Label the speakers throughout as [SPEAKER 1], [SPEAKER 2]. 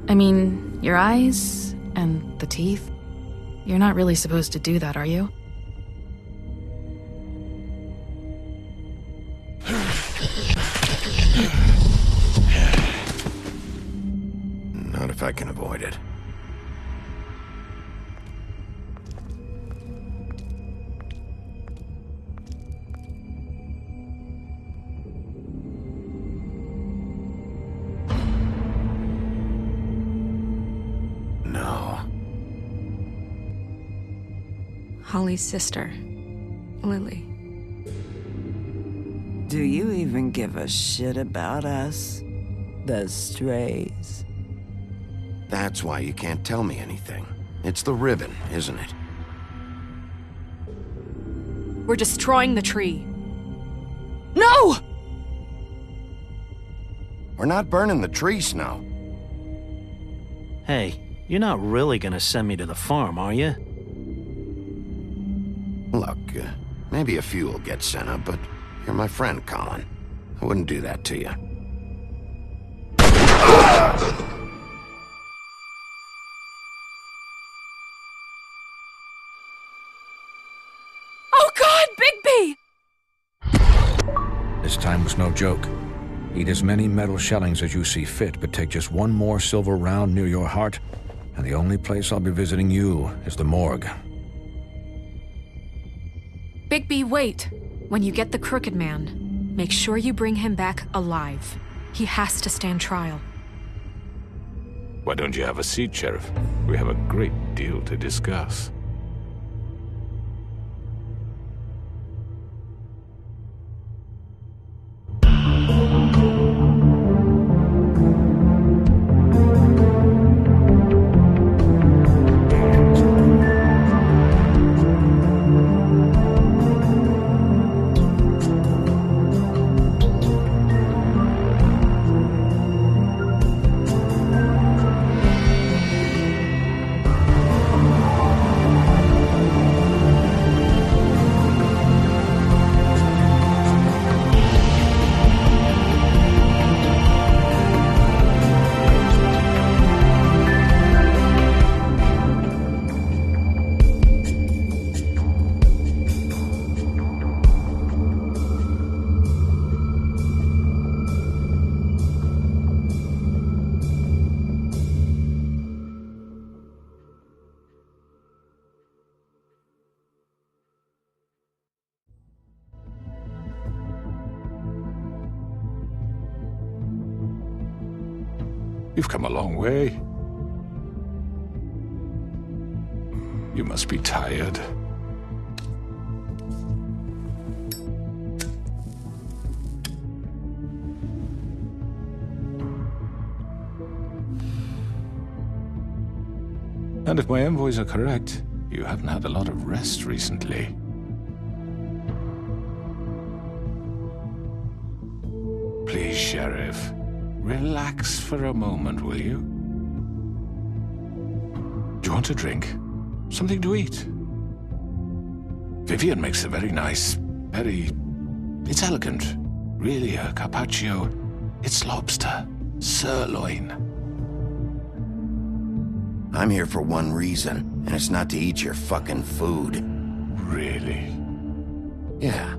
[SPEAKER 1] I mean, your eyes and the teeth. You're not really supposed to do that, are you?
[SPEAKER 2] Not if I can avoid it. No.
[SPEAKER 3] Holly's sister, Lily.
[SPEAKER 4] Do you even give a shit about us? The strays?
[SPEAKER 2] That's why you can't tell me anything. It's the ribbon, isn't it?
[SPEAKER 3] We're destroying the tree. No!
[SPEAKER 2] We're not burning the tree, Snow.
[SPEAKER 5] Hey, you're not really gonna send me to the farm, are you?
[SPEAKER 2] Look, maybe a few will get sent up, but you're my friend, Colin. I wouldn't do that to you.
[SPEAKER 3] Oh God, Bigby!
[SPEAKER 6] This time was no joke. Eat as many metal shellings as you see fit, but take just one more silver round near your heart, and the only place I'll be visiting you is the morgue.
[SPEAKER 3] Bigby, wait. When you get the Crooked Man, make sure you bring him back alive. He has to stand trial.
[SPEAKER 7] Why don't you have a seat, Sheriff? We have a great deal to discuss. You've come a long way. You must be tired. And if my envoys are correct, you haven't had a lot of rest recently. Please, Sheriff. Relax for a moment, will you? Do you want a drink? Something to eat? Vivian makes a very nice, it's elegant. Really, a carpaccio. It's lobster. Sirloin.
[SPEAKER 2] I'm here for one reason, and it's not to eat your fucking food.
[SPEAKER 7] Really?
[SPEAKER 2] Yeah.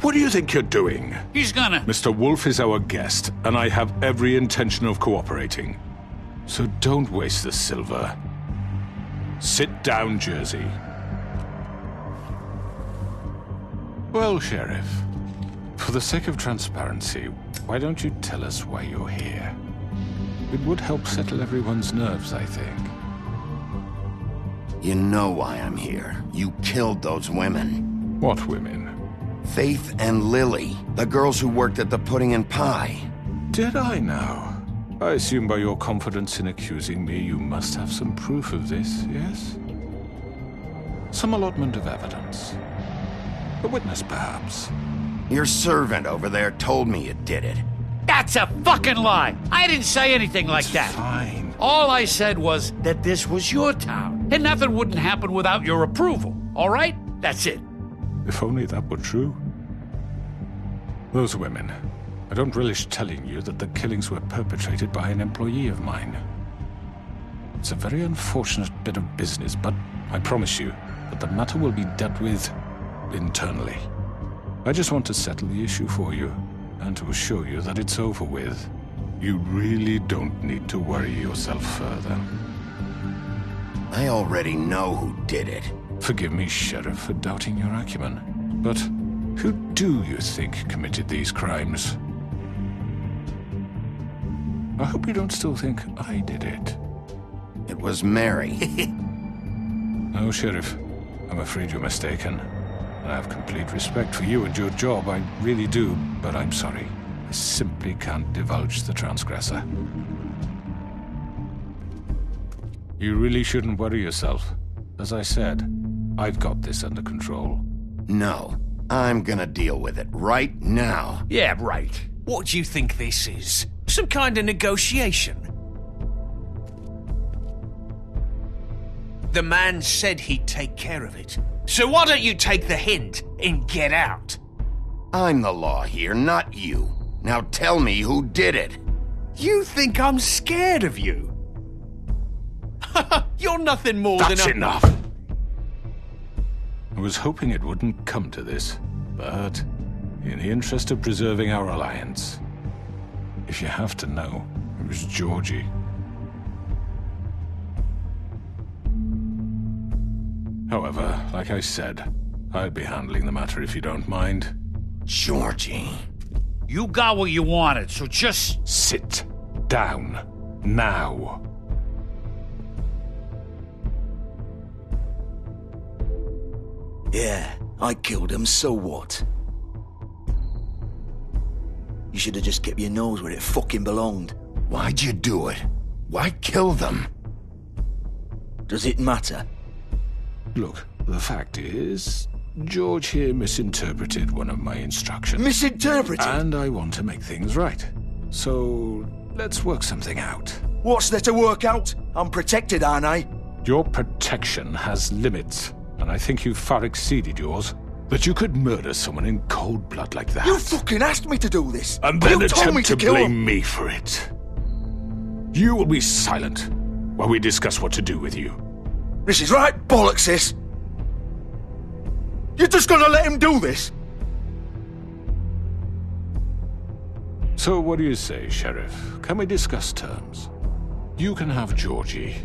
[SPEAKER 7] What do you think you're doing?
[SPEAKER 8] He's gonna...
[SPEAKER 7] Mr. Wolf is our guest, and I have every intention of cooperating. So don't waste the silver. Sit down, Jersey. Well, Sheriff, for the sake of transparency, why don't you tell us why you're here? It would help settle everyone's nerves, I think.
[SPEAKER 2] You know why I'm here. You killed those women.
[SPEAKER 7] What women?
[SPEAKER 2] Faith and Lily, the girls who worked at the Pudding and Pie.
[SPEAKER 7] Did I now? I assume by your confidence in accusing me, you must have some proof of this, yes? Some allotment of evidence. A witness, perhaps.
[SPEAKER 2] Your servant over there told me you did it.
[SPEAKER 8] That's a fucking lie! I didn't say anything like that.
[SPEAKER 7] Fine.
[SPEAKER 8] All I said was that this was your town, and nothing wouldn't happen without your approval, all right? That's it.
[SPEAKER 7] If only that were true. Those women. I don't relish telling you that the killings were perpetrated by an employee of mine. It's a very unfortunate bit of business, but I promise you that the matter will be dealt with internally. I just want to settle the issue for you, and to assure you that it's over with. You really don't need to worry yourself further.
[SPEAKER 2] I already know who did it.
[SPEAKER 7] Forgive me, Sheriff, for doubting your acumen, but who do you think committed these crimes? I hope you don't still think I did it.
[SPEAKER 2] It was Mary.
[SPEAKER 7] No, Sheriff. I'm afraid you're mistaken. I have complete respect for you and your job, I really do, but I'm sorry. I simply can't divulge the transgressor. You really shouldn't worry yourself. As I said, I've got this under control.
[SPEAKER 2] No, I'm gonna deal with it right now.
[SPEAKER 8] Yeah, right.
[SPEAKER 9] What do you think this is? Some kind of negotiation? The man said he'd take care of it. So why don't you take the hint and get out?
[SPEAKER 2] I'm the law here, not you. Now tell me who did it.
[SPEAKER 9] You think I'm scared of you? You're nothing more
[SPEAKER 7] That's
[SPEAKER 9] than a...
[SPEAKER 7] enough! I was hoping it wouldn't come to this, but in the interest of preserving our alliance, if you have to know, it was Georgie. However, like I said, I'd be handling the matter if you don't mind.
[SPEAKER 2] Georgie.
[SPEAKER 8] You got what you wanted, so just...
[SPEAKER 7] Sit down. Now.
[SPEAKER 10] Yeah, I killed him, so what? You should have just kept your nose where it fucking belonged.
[SPEAKER 2] Why'd you do it? Why kill them?
[SPEAKER 10] Does it matter?
[SPEAKER 7] Look, the fact is, George here misinterpreted one of my instructions.
[SPEAKER 10] Misinterpreted?
[SPEAKER 7] And I want to make things right. So, let's work something out.
[SPEAKER 10] What's there to work out? I'm protected, aren't I?
[SPEAKER 7] Your protection has limits, and I think you've far exceeded yours. That you could murder someone in cold blood like that.
[SPEAKER 10] You fucking asked me to do this!
[SPEAKER 7] And then
[SPEAKER 10] you told me
[SPEAKER 7] attempt to
[SPEAKER 10] kill
[SPEAKER 7] blame
[SPEAKER 10] him.
[SPEAKER 7] me for it. You will be silent while we discuss what to do with you.
[SPEAKER 10] This is right bollocks, this! You're just gonna let him do this?
[SPEAKER 7] So what do you say, Sheriff? Can we discuss terms? You can have Georgie.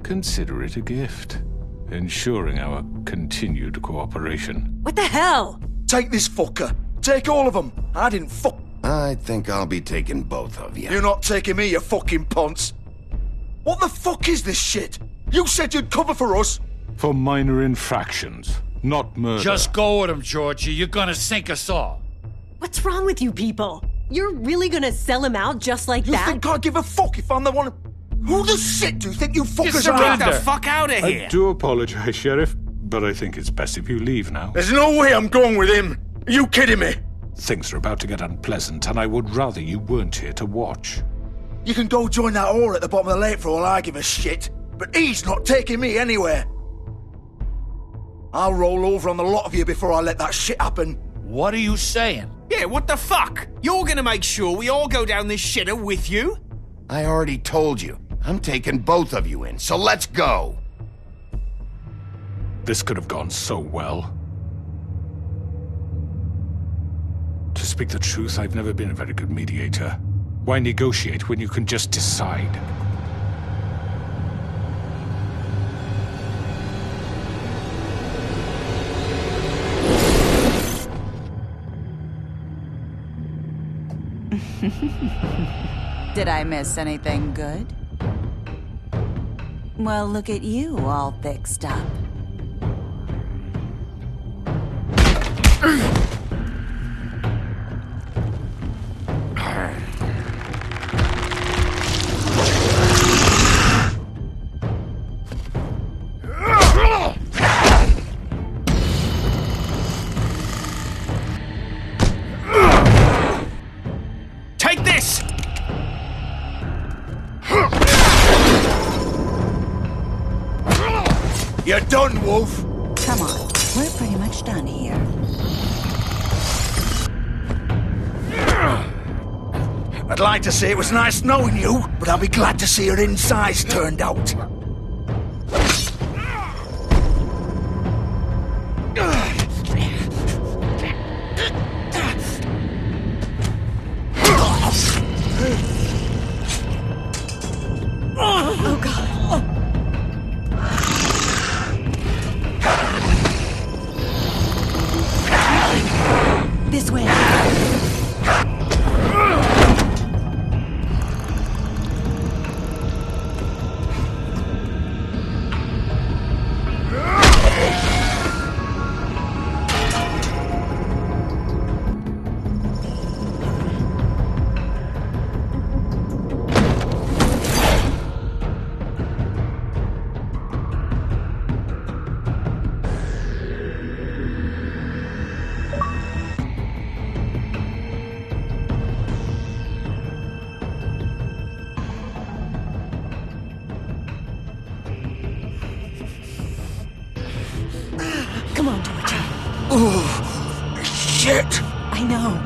[SPEAKER 7] Consider it a gift, ensuring our continued cooperation.
[SPEAKER 11] What the hell?
[SPEAKER 10] Take this fucker. Take all of them. I didn't fuck.
[SPEAKER 2] I think I'll be taking both of you.
[SPEAKER 10] You're not taking me, you fucking ponce. What the fuck is this shit? You said you'd cover for us.
[SPEAKER 7] For minor infractions, not murder.
[SPEAKER 8] Just go with him, Georgie. You're gonna sink us all.
[SPEAKER 11] What's wrong with you people? You're really gonna sell him out just like
[SPEAKER 10] You
[SPEAKER 11] that?
[SPEAKER 10] think I give a fuck if I'm the one? Who the shit do you think you fuckers are?
[SPEAKER 9] Get
[SPEAKER 8] surrender.
[SPEAKER 9] the fuck out of here!
[SPEAKER 7] I do apologize, Sheriff, but I think it's best if you leave now.
[SPEAKER 10] There's no way I'm going with him. Are you kidding me?
[SPEAKER 7] Things are about to get unpleasant, and I would rather you weren't here to watch.
[SPEAKER 10] You can go join that whore at the bottom of the lake for all I give a shit. But he's not taking me anywhere. I'll roll over on the lot of you before I let that shit happen.
[SPEAKER 8] What are you saying?
[SPEAKER 9] Yeah, what the fuck? You're gonna make sure we all go down this shitter with you?
[SPEAKER 2] I already told you. I'm taking both of you in, so let's go.
[SPEAKER 7] This could have gone so well. To speak the truth, I've never been a very good mediator. Why negotiate when you can just decide?
[SPEAKER 12] Did I miss anything good? Well, look at you, all fixed up.
[SPEAKER 9] Take this!
[SPEAKER 10] You're done, Wolf.
[SPEAKER 12] Come on, we're pretty much done here.
[SPEAKER 10] I'd like to say it was nice knowing you, but I'll be glad to see your insides turned out.
[SPEAKER 11] Oh, God. This way. Come on, Georgie.
[SPEAKER 10] Oh, shit!
[SPEAKER 11] I know.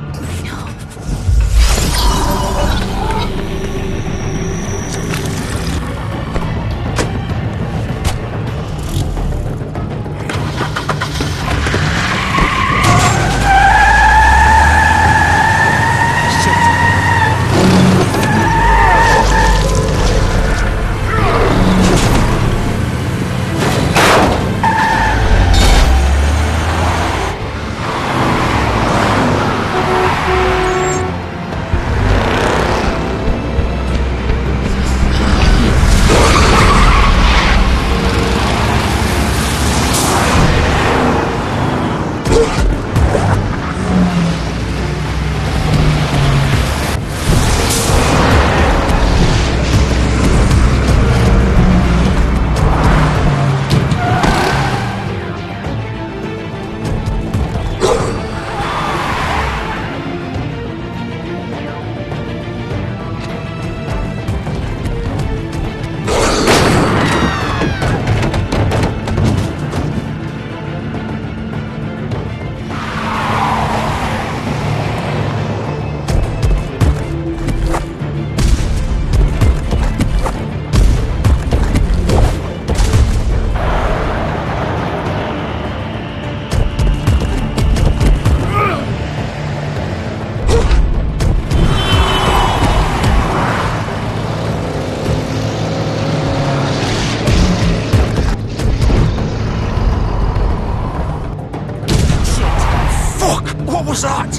[SPEAKER 10] What was that?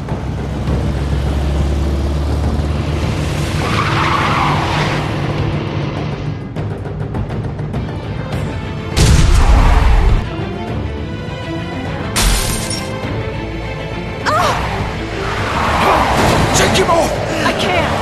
[SPEAKER 10] Take him off!
[SPEAKER 11] I can't!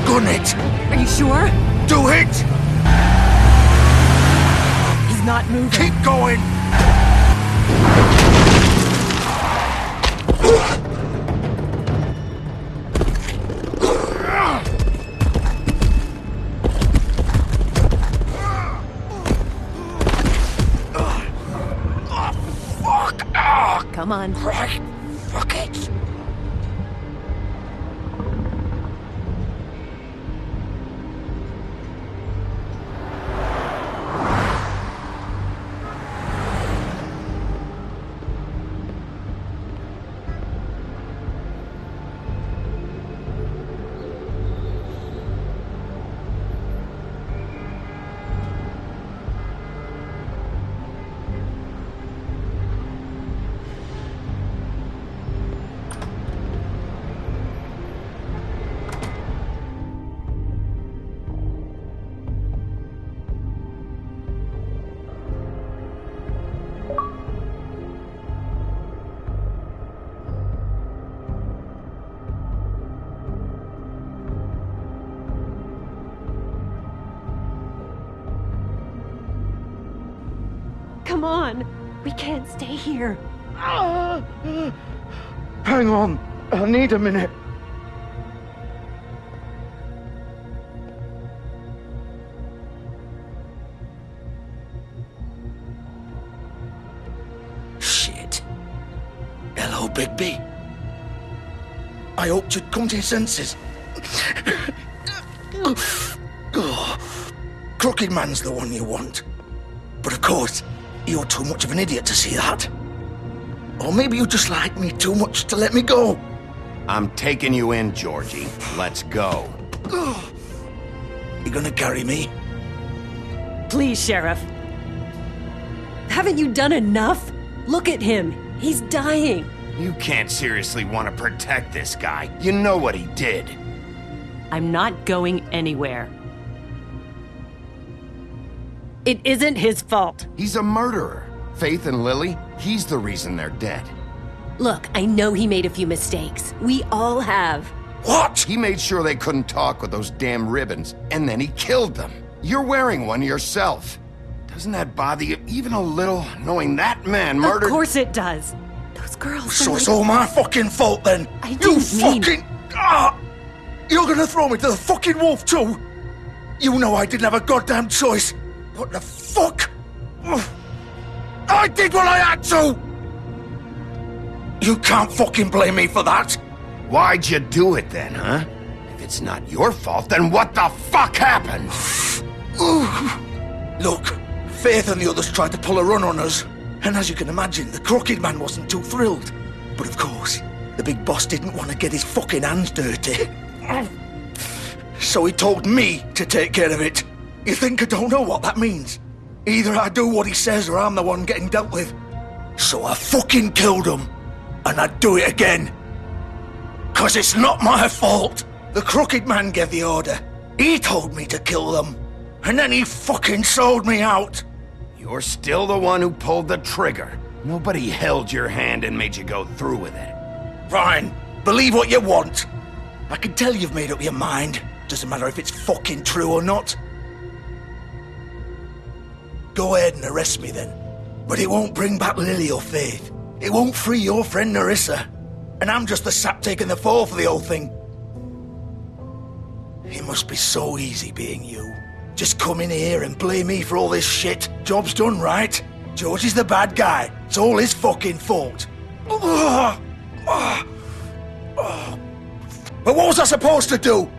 [SPEAKER 10] Gun it!
[SPEAKER 11] Are you sure?
[SPEAKER 10] Do it!
[SPEAKER 11] He's not moving.
[SPEAKER 10] Keep going! Fuck!
[SPEAKER 11] Come on.
[SPEAKER 10] Right. Fuck it!
[SPEAKER 11] come on. We can't stay here.
[SPEAKER 10] Hang on. I need a minute. Shit. Hello, Bigby. I hoped you'd come to your senses. Crooked Man's the one you want. But of course, you're too much of an idiot to see that. Or maybe you just like me too much to let me go.
[SPEAKER 2] I'm taking you in, Georgie. Let's go.
[SPEAKER 10] You gonna carry me?
[SPEAKER 11] Please, Sheriff. Haven't you done enough? Look at him. He's dying.
[SPEAKER 2] You can't seriously want to protect this guy. You know what he did.
[SPEAKER 11] I'm not going anywhere. It isn't his fault.
[SPEAKER 2] He's a murderer. Faith and Lily, he's the reason they're dead.
[SPEAKER 11] Look, I know he made a few mistakes. We all have.
[SPEAKER 2] What? He made sure they couldn't talk with those damn ribbons, and then he killed them. You're wearing one yourself. Doesn't that bother you even a little, knowing that man murdered—
[SPEAKER 11] Of course it does. Those girls—
[SPEAKER 10] So it's all my fucking fault then?
[SPEAKER 11] I
[SPEAKER 10] You
[SPEAKER 11] didn't mean—
[SPEAKER 10] fucking— You're gonna throw me to the fucking wolf too? You know I didn't have a goddamn choice. What the fuck? I did what I had to! You can't fucking blame me for that.
[SPEAKER 2] Why'd you do it then, huh? If it's not your fault, then what the fuck happened?
[SPEAKER 10] Look, Faith and the others tried to pull a run on us. And as you can imagine, the Crooked Man wasn't too thrilled. But of course, the big boss didn't want to get his fucking hands dirty. So he told me to take care of it. You think I don't know what that means? Either I do what he says or I'm the one getting dealt with. So I fucking killed him. And I'd do it again. 'Cause it's not my fault. The Crooked Man gave the order. He told me to kill them. And then he fucking sold me out.
[SPEAKER 2] You're still the one who pulled the trigger. Nobody held your hand and made you go through with it.
[SPEAKER 10] Fine. Believe what you want. I can tell you've made up your mind. Doesn't matter if it's fucking true or not. Go ahead and arrest me then. But it won't bring back Lily or Faith. It won't free your friend Narissa. And I'm just the sap taking the fall for the whole thing. It must be so easy being you. Just come in here and blame me for all this shit. Job's done, right? George is the bad guy. It's all his fucking fault. But what was I supposed to do?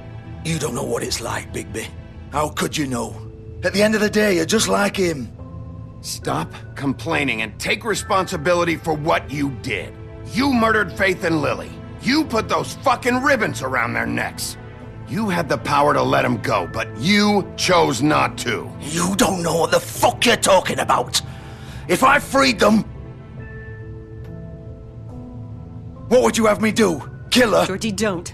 [SPEAKER 10] You don't know what it's like, Bigby. How could you know? At the end of the day, you're just like him.
[SPEAKER 2] Stop complaining and take responsibility for what you did. You murdered Faith and Lily. You put those fucking ribbons around their necks. You had the power to let them go, but you chose not to.
[SPEAKER 10] You don't know what the fuck you're talking about. If I freed them... What would you have me do? Kill her?
[SPEAKER 11] Georgie, don't.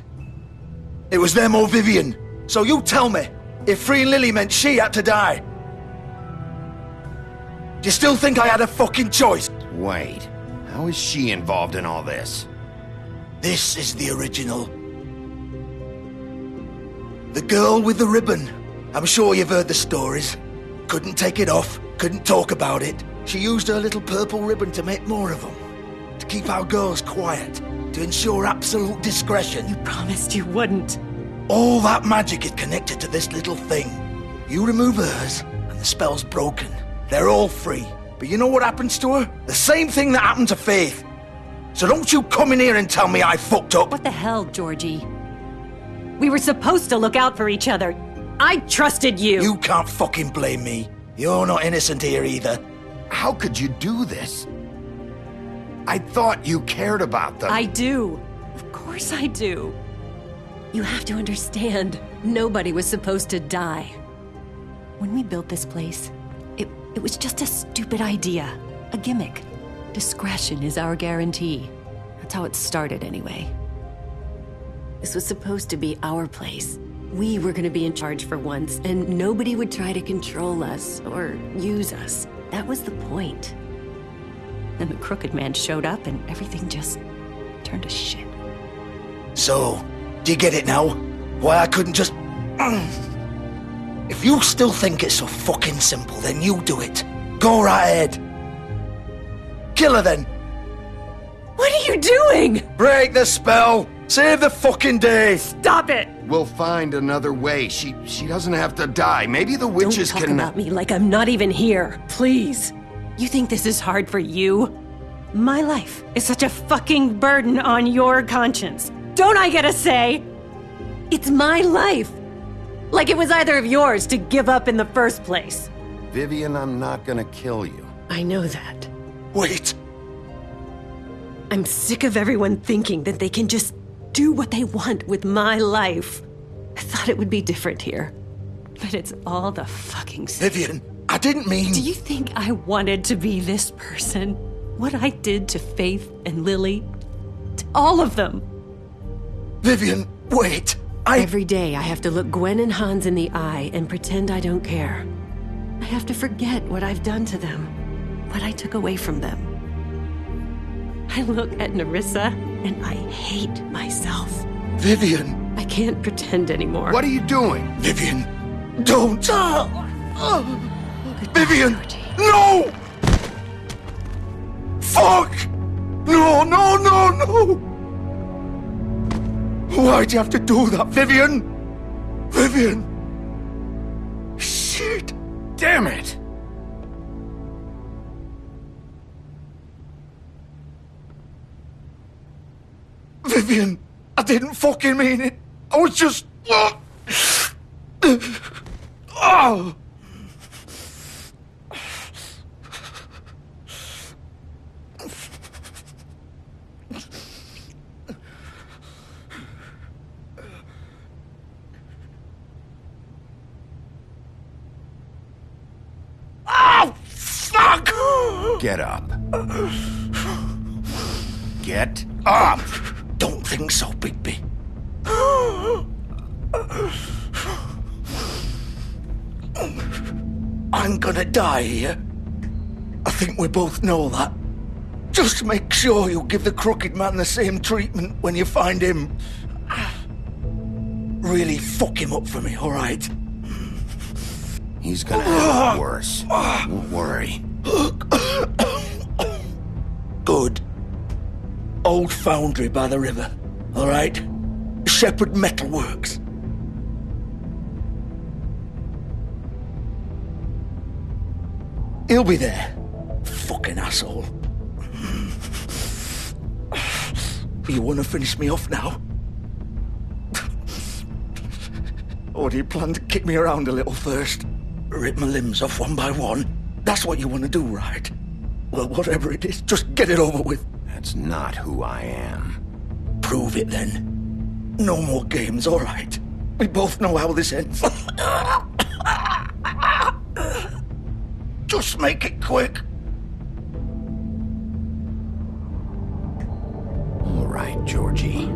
[SPEAKER 10] It was them or Vivian. So you tell me, if freeing Lily meant she had to die. Do you still think I had a fucking choice?
[SPEAKER 2] Wait, how is she involved in all this?
[SPEAKER 10] This is the original. The girl with the ribbon. I'm sure you've heard the stories. Couldn't take it off, couldn't talk about it. She used her little purple ribbon to make more of them. To keep our girls quiet. To ensure absolute discretion.
[SPEAKER 11] You promised you wouldn't.
[SPEAKER 10] All that magic is connected to this little thing. You remove hers, and the spell's broken. They're all free. But you know what happens to her? The same thing that happened to Faith. So don't you come in here and tell me I fucked up.
[SPEAKER 11] What the hell, Georgie? We were supposed to look out for each other. I trusted you.
[SPEAKER 10] You can't fucking blame me. You're not innocent here either.
[SPEAKER 2] How could you do this? I thought you cared about them.
[SPEAKER 11] I do. Of course I do. You have to understand, nobody was supposed to die. When we built this place, it was just a stupid idea. A gimmick. Discretion is our guarantee. That's how it started anyway. This was supposed to be our place. We were gonna be in charge for once, and nobody would try to control us or use us. That was the point. Then the Crooked Man showed up and everything just turned to shit.
[SPEAKER 10] So, do you get it now? Why I couldn't just... If you still think it's so fucking simple, then you do it. Go right ahead. Kill her then.
[SPEAKER 11] What are you doing?
[SPEAKER 10] Break the spell. Save the fucking day.
[SPEAKER 11] Stop it.
[SPEAKER 2] We'll find another way. She doesn't have to die. Maybe the witches
[SPEAKER 11] Don't talk
[SPEAKER 2] can...
[SPEAKER 11] about me like I'm not even here. Please. You think this is hard for you? My life is such a fucking burden on your conscience. Don't I get a say? It's my life. Like it was either of yours to give up in the first place.
[SPEAKER 2] Vivian, I'm not gonna kill you.
[SPEAKER 11] I know that.
[SPEAKER 10] Wait.
[SPEAKER 11] I'm sick of everyone thinking that they can just do what they want with my life. I thought it would be different here. But it's all the fucking same.
[SPEAKER 10] Vivian, I didn't mean...
[SPEAKER 11] Do you think I wanted to be this person? What I did to Faith and Lily? To all of them?
[SPEAKER 10] Vivian, wait.
[SPEAKER 11] Every day I have to look Gwen and Hans in the eye and pretend I don't care. I have to forget what I've done to them, what I took away from them. I look at Nerissa and I hate myself.
[SPEAKER 10] Vivian.
[SPEAKER 11] I can't pretend anymore.
[SPEAKER 2] What are you doing?
[SPEAKER 10] Vivian, don't. Vivian, no! Fuck! No, no, no, no! Why'd you have to do that, Vivian? Vivian! Shit!
[SPEAKER 2] Damn it!
[SPEAKER 10] Vivian, I didn't fucking mean it. I was just... Oh! Oh, fuck!
[SPEAKER 2] Get up. Get up!
[SPEAKER 10] Don't think so, Bigby. I'm gonna die here. I think we both know that. Just make sure you give the crooked man the same treatment when you find him. Really fuck him up for me, all right?
[SPEAKER 2] He's gonna have it worse. Don't worry.
[SPEAKER 10] Good. Old foundry by the river, all right? Shepherd Metalworks. He'll be there. Fucking asshole. You want to finish me off now? Or do you plan to kick me around a little first? Rip my limbs off one by one? That's what you want to do, right? Well, whatever it is, just get it over with.
[SPEAKER 2] That's not who I am.
[SPEAKER 10] Prove it then. No more games, all right? We both know how this ends. Just make it quick.
[SPEAKER 2] All right, Georgie.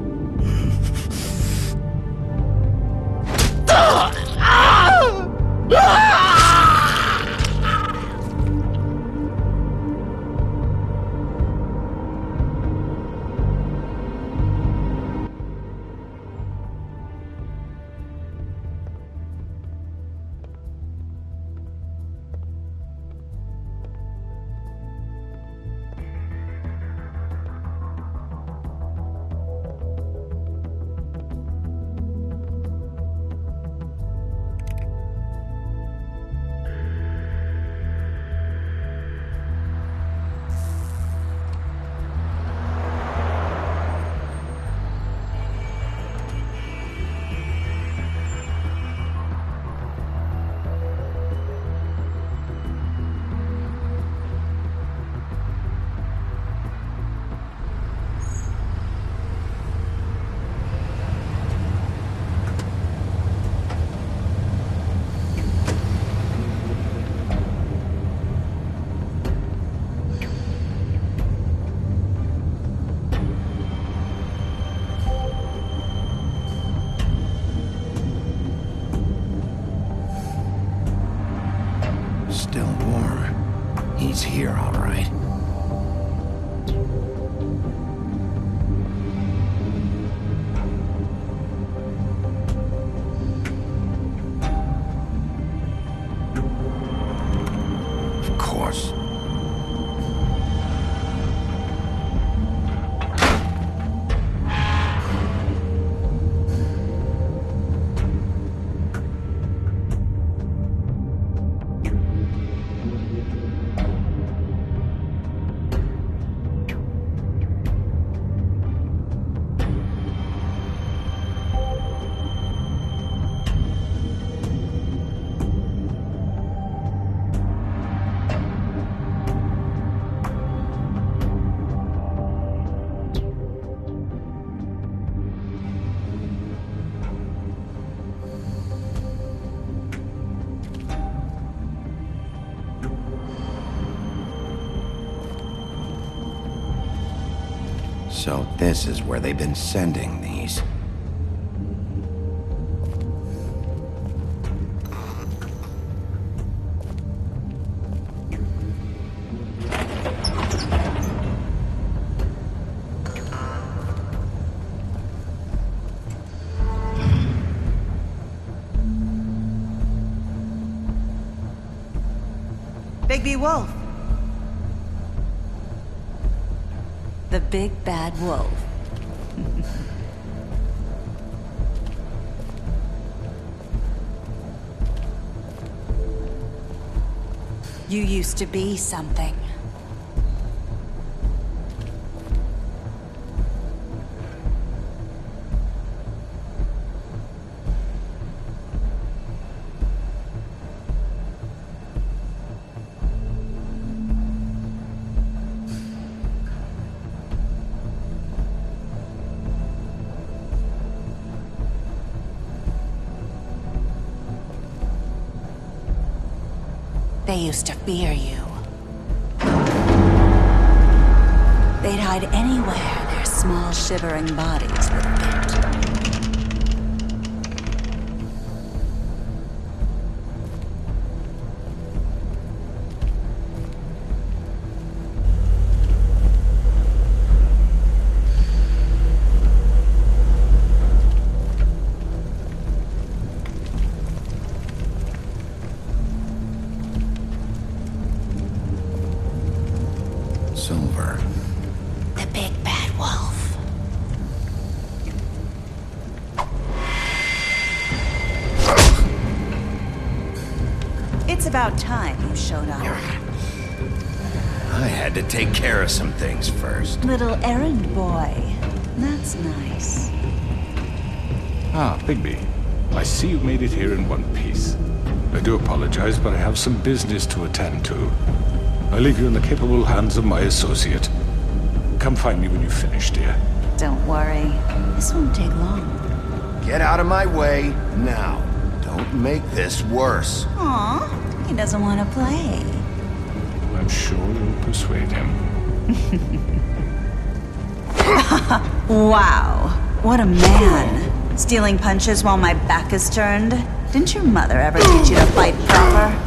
[SPEAKER 2] Still warm. He's here, all right. Of course. So this is where they've been sending these.
[SPEAKER 12] Bigby Wolf.
[SPEAKER 11] The big bad wolf.
[SPEAKER 12] You used to be something. They used to fear you. They'd hide anywhere their small, shivering bodies would fit.
[SPEAKER 2] Silver.
[SPEAKER 12] The big bad wolf. It's about time you showed up.
[SPEAKER 2] I had to take care of some things first.
[SPEAKER 12] Little errand boy. That's nice.
[SPEAKER 7] Ah, Bigby. I see you made it here in one piece. I do apologize, but I have some business to attend to. I leave you in the capable hands of my associate. Come find me when you finish, dear.
[SPEAKER 12] Don't worry. This won't take long.
[SPEAKER 2] Get out of my way now. Don't make this worse.
[SPEAKER 12] Aw, he doesn't want to play.
[SPEAKER 7] I'm sure you'll persuade him.
[SPEAKER 12] Wow, what a man. Stealing punches while my back is turned? Didn't your mother ever teach you to fight proper?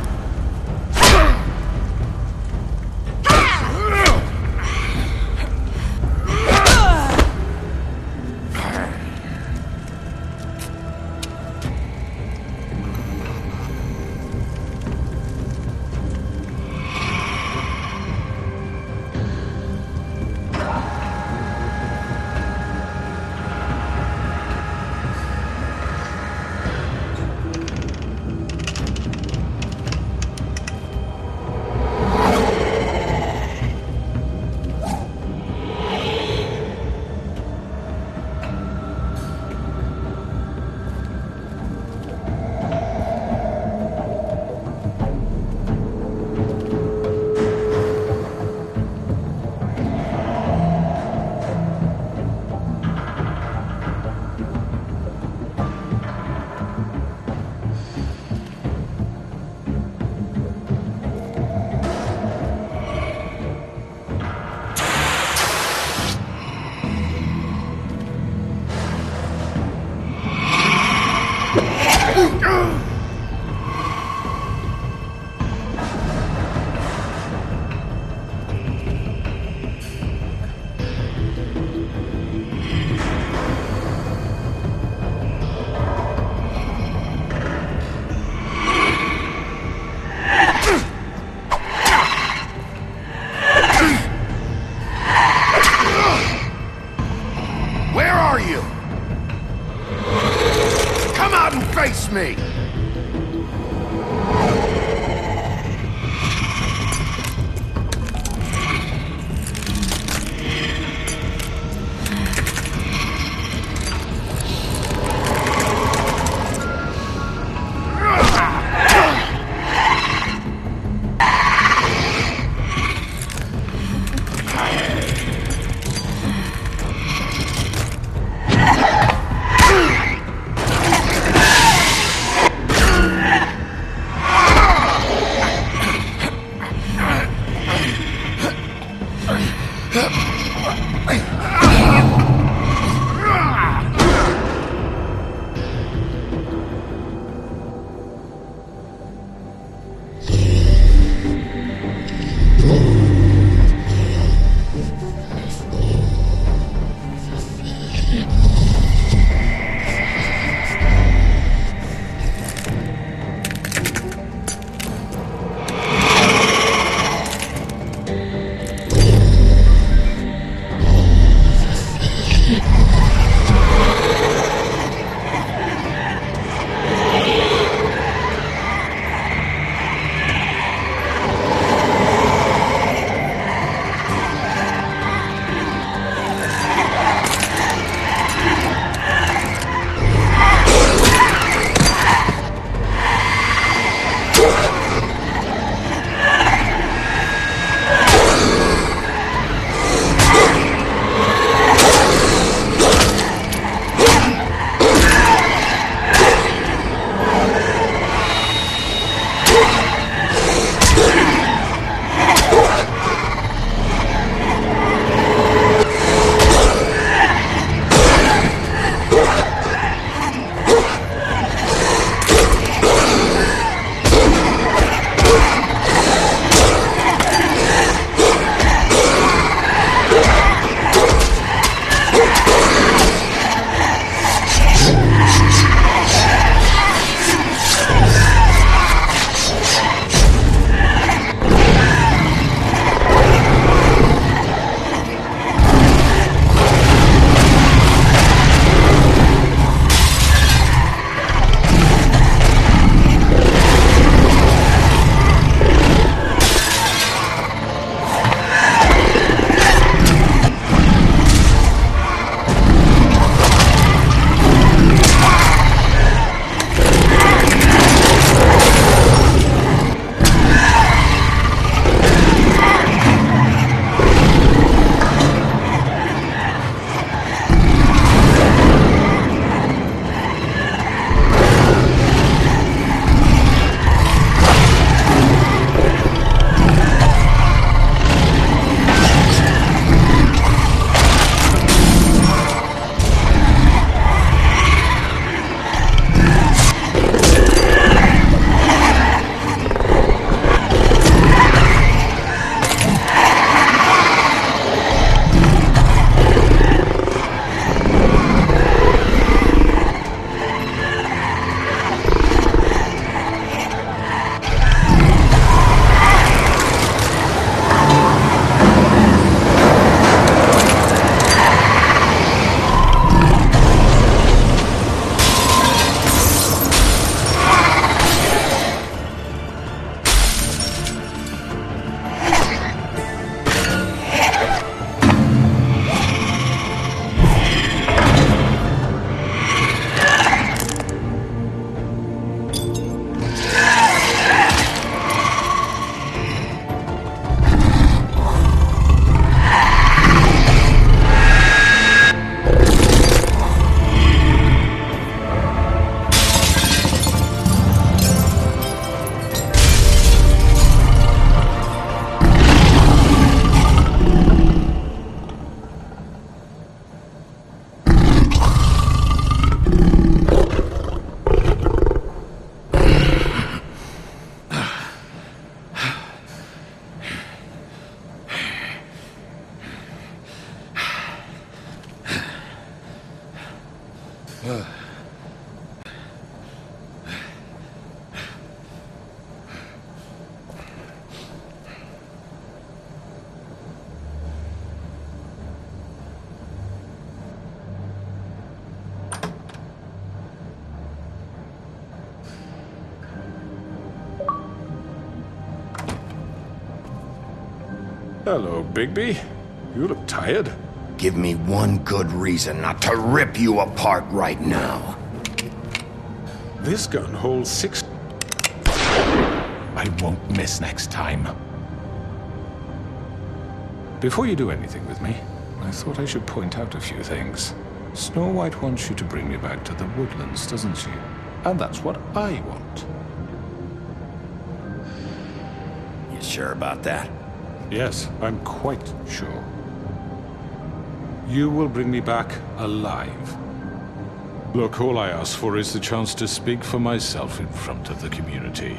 [SPEAKER 7] Hello, Bigby. You look tired.
[SPEAKER 2] Give me one good reason not to rip you apart right now.
[SPEAKER 7] This gun holds 6... I won't miss next time. Before you do anything with me, I thought I should point out a few things. Snow White wants you to bring me back to the woodlands, doesn't she? And that's what I want.
[SPEAKER 2] You sure about that?
[SPEAKER 7] Yes, I'm quite sure. You will bring me back alive. Look, all I ask for is the chance to speak for myself in front of the community.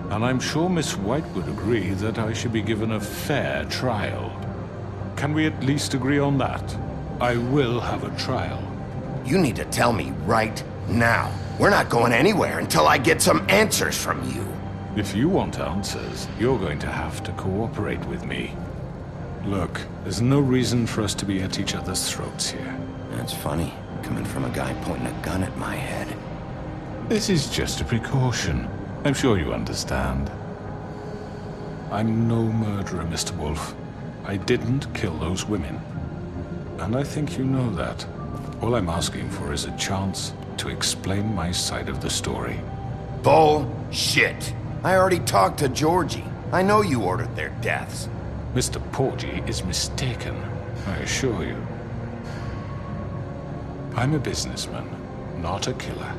[SPEAKER 7] And I'm sure Miss White would agree that I should be given a fair trial. Can we at least agree on that? I will have a trial.
[SPEAKER 2] You need to tell me right now. We're not going anywhere until I get some answers from you.
[SPEAKER 7] If you want answers, you're going to have to cooperate with me. Look, there's no reason for us to be at each other's throats here.
[SPEAKER 2] That's funny, coming from a guy pointing a gun at my head.
[SPEAKER 7] This is just a precaution. I'm sure you understand. I'm no murderer, Mr. Wolf. I didn't kill those women. And I think you know that. All I'm asking for is a chance to explain my side of the story.
[SPEAKER 2] Bullshit. I already talked to Georgie. I know you ordered their deaths.
[SPEAKER 7] Mr. Porgy is mistaken, I assure you. I'm a businessman, not a killer.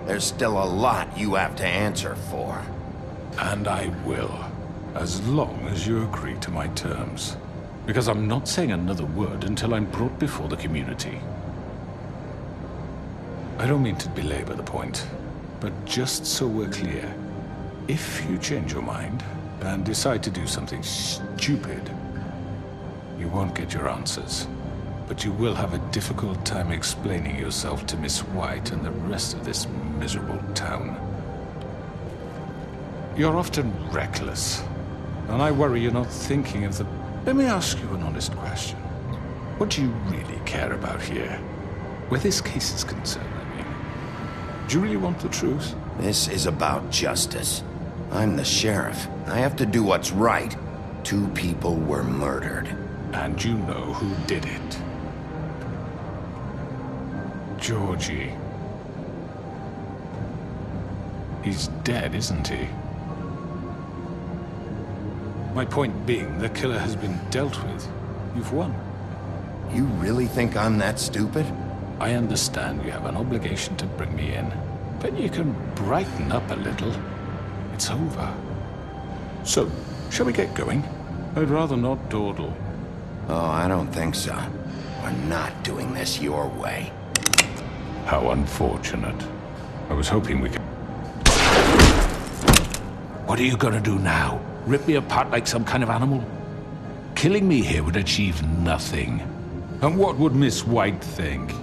[SPEAKER 2] There's still a lot you have to answer for.
[SPEAKER 7] And I will, as long as you agree to my terms. Because I'm not saying another word until I'm brought before the community. I don't mean to belabor the point, but just so we're clear, if you change your mind and decide to do something stupid, you won't get your answers. But you will have a difficult time explaining yourself to Miss White and the rest of this miserable town. You're often reckless, and I worry you're not thinking of the... Let me ask you an honest question. What do you really care about here? Where this case is concerned, I mean. Do you really want the truth?
[SPEAKER 2] This is about justice. I'm the sheriff. I have to do what's right. 2 people were murdered.
[SPEAKER 7] And you know who did it. Georgie. He's dead, isn't he? My point being, the killer has been dealt with. You've won.
[SPEAKER 2] You really think I'm that stupid?
[SPEAKER 7] I understand you have an obligation to bring me in, but you can brighten up a little. It's over. So, shall we get going? I'd rather not dawdle.
[SPEAKER 2] Oh, I don't think so. We're not doing this your way.
[SPEAKER 7] How unfortunate. I was hoping we could... What are you gonna do now? Rip me apart like some kind of animal? Killing me here would achieve nothing. And what would Miss White think?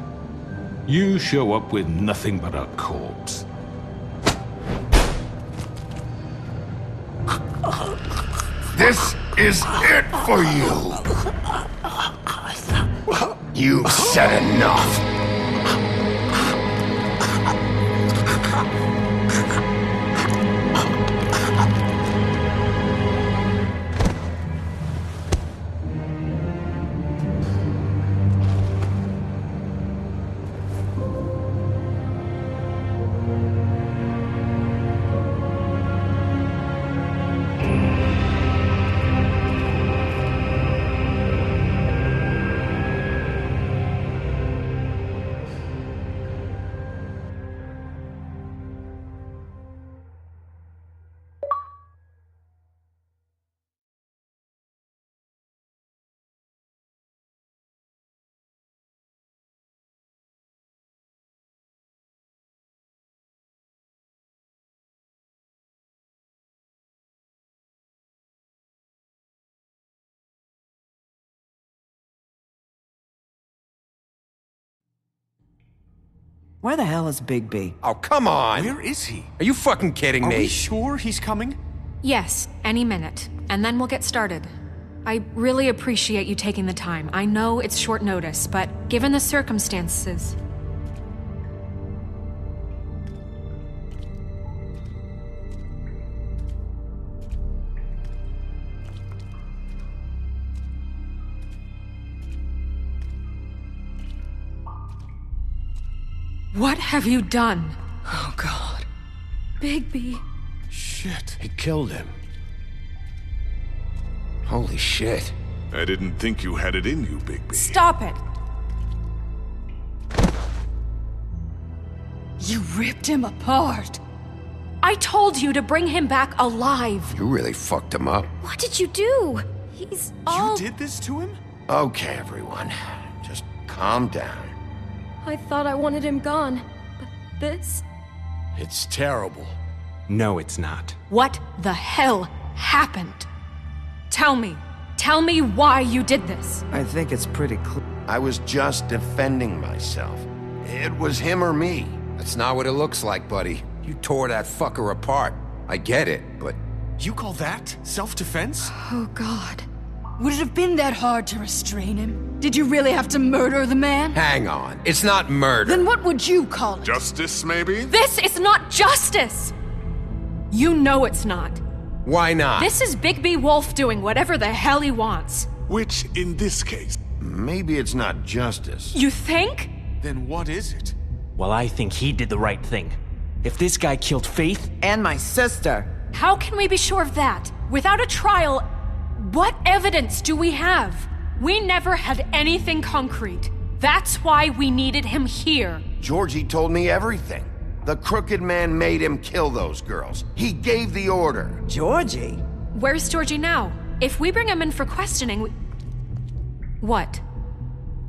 [SPEAKER 7] You show up with nothing but a corpse.
[SPEAKER 2] This is it for you! You've said enough!
[SPEAKER 4] Where the hell is Bigby?
[SPEAKER 13] Oh, come on!
[SPEAKER 9] Where is he?
[SPEAKER 13] Are you fucking kidding me?
[SPEAKER 9] Are we sure he's coming?
[SPEAKER 3] Yes, any minute. And then we'll get started. I really appreciate you taking the time. I know it's short notice, but given the circumstances... What have you done?
[SPEAKER 11] Oh, God. Bigby.
[SPEAKER 13] Shit. He killed him. Holy shit.
[SPEAKER 7] I didn't think you had it in you, Bigby.
[SPEAKER 3] Stop it!
[SPEAKER 14] You ripped him apart.
[SPEAKER 3] I told you to bring him back alive.
[SPEAKER 13] You really fucked him up.
[SPEAKER 11] What did you do? He's all...
[SPEAKER 9] You did this to him?
[SPEAKER 2] Okay, everyone. Just calm down.
[SPEAKER 11] I thought I wanted him gone, but this...
[SPEAKER 13] It's terrible.
[SPEAKER 9] No, it's not.
[SPEAKER 3] What the hell happened? Tell me. Tell me why you did this.
[SPEAKER 4] I think it's pretty clear.
[SPEAKER 2] I was just defending myself. It was him or me.
[SPEAKER 13] That's not what it looks like, buddy. You tore that fucker apart. I get it, but...
[SPEAKER 9] You call that self-defense?
[SPEAKER 14] Oh, God. Would it have been that hard to restrain him? Did you really have to murder the man?
[SPEAKER 13] Hang on. It's not murder.
[SPEAKER 14] Then what would you call it?
[SPEAKER 7] Justice, maybe?
[SPEAKER 3] This is not justice! You know it's not.
[SPEAKER 13] Why not?
[SPEAKER 3] This is Bigby Wolf doing whatever the hell he wants.
[SPEAKER 7] Which, in this case...
[SPEAKER 2] Maybe it's not justice.
[SPEAKER 3] You think?
[SPEAKER 9] Then what is it?
[SPEAKER 5] Well, I think he did the right thing. If this guy killed Faith...
[SPEAKER 4] And my sister.
[SPEAKER 3] How can we be sure of that? Without a trial, what evidence do we have? We never had anything concrete. That's why we needed him here.
[SPEAKER 2] Georgie told me everything. The crooked man made him kill those girls. He gave the order.
[SPEAKER 4] Georgie?
[SPEAKER 3] Where's Georgie now? If we bring him in for questioning, What?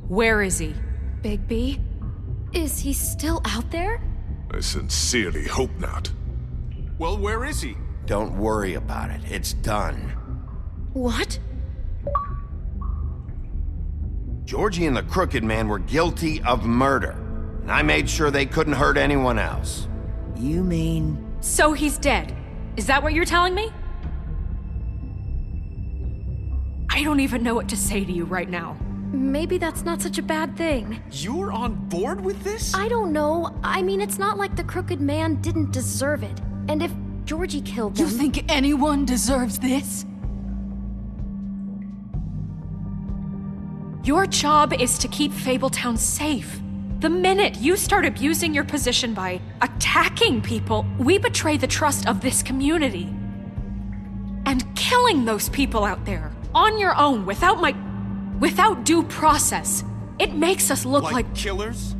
[SPEAKER 3] Where is he?
[SPEAKER 11] Bigby? Is he still out there?
[SPEAKER 7] I sincerely hope not.
[SPEAKER 9] Well, where is he?
[SPEAKER 2] Don't worry about it. It's done.
[SPEAKER 11] What?
[SPEAKER 2] Georgie and the crooked man were guilty of murder. And I made sure they couldn't hurt anyone else.
[SPEAKER 4] You mean...
[SPEAKER 3] So he's dead. Is that what you're telling me? I don't even know what to say to you right now.
[SPEAKER 11] Maybe that's not such a bad thing.
[SPEAKER 9] You're on board with this?
[SPEAKER 11] I don't know. I mean, it's not like the crooked man didn't deserve it. And if Georgie killed them...
[SPEAKER 14] You think anyone deserves this?
[SPEAKER 3] Your job is to keep Fabletown safe. The minute you start abusing your position by attacking people, we betray the trust of this community. And killing those people out there, on your own, without due process, it makes us look like
[SPEAKER 9] killers?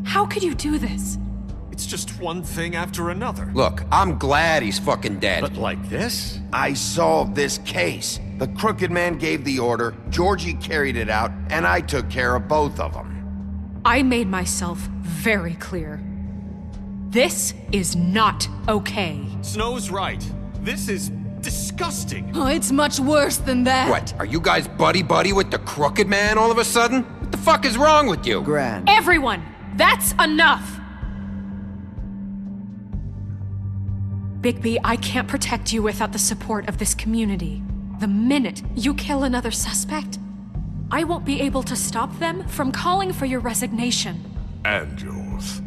[SPEAKER 3] How could you do this?
[SPEAKER 9] It's just one thing after another.
[SPEAKER 13] Look, I'm glad he's fucking dead.
[SPEAKER 2] But like this? I solved this case. The crooked man gave the order, Georgie carried it out, and I took care of both of them.
[SPEAKER 3] I made myself very clear. This is not okay.
[SPEAKER 9] Snow's right. This is disgusting.
[SPEAKER 14] Oh, it's much worse than that.
[SPEAKER 13] What, are you guys buddy-buddy with the crooked man all of a sudden? What the fuck is wrong with you?
[SPEAKER 4] Gran.
[SPEAKER 3] Everyone, that's enough! Bigby, I can't protect you without the support of this community. The minute you kill another suspect, I won't be able to stop them from calling for your resignation.
[SPEAKER 7] And yours.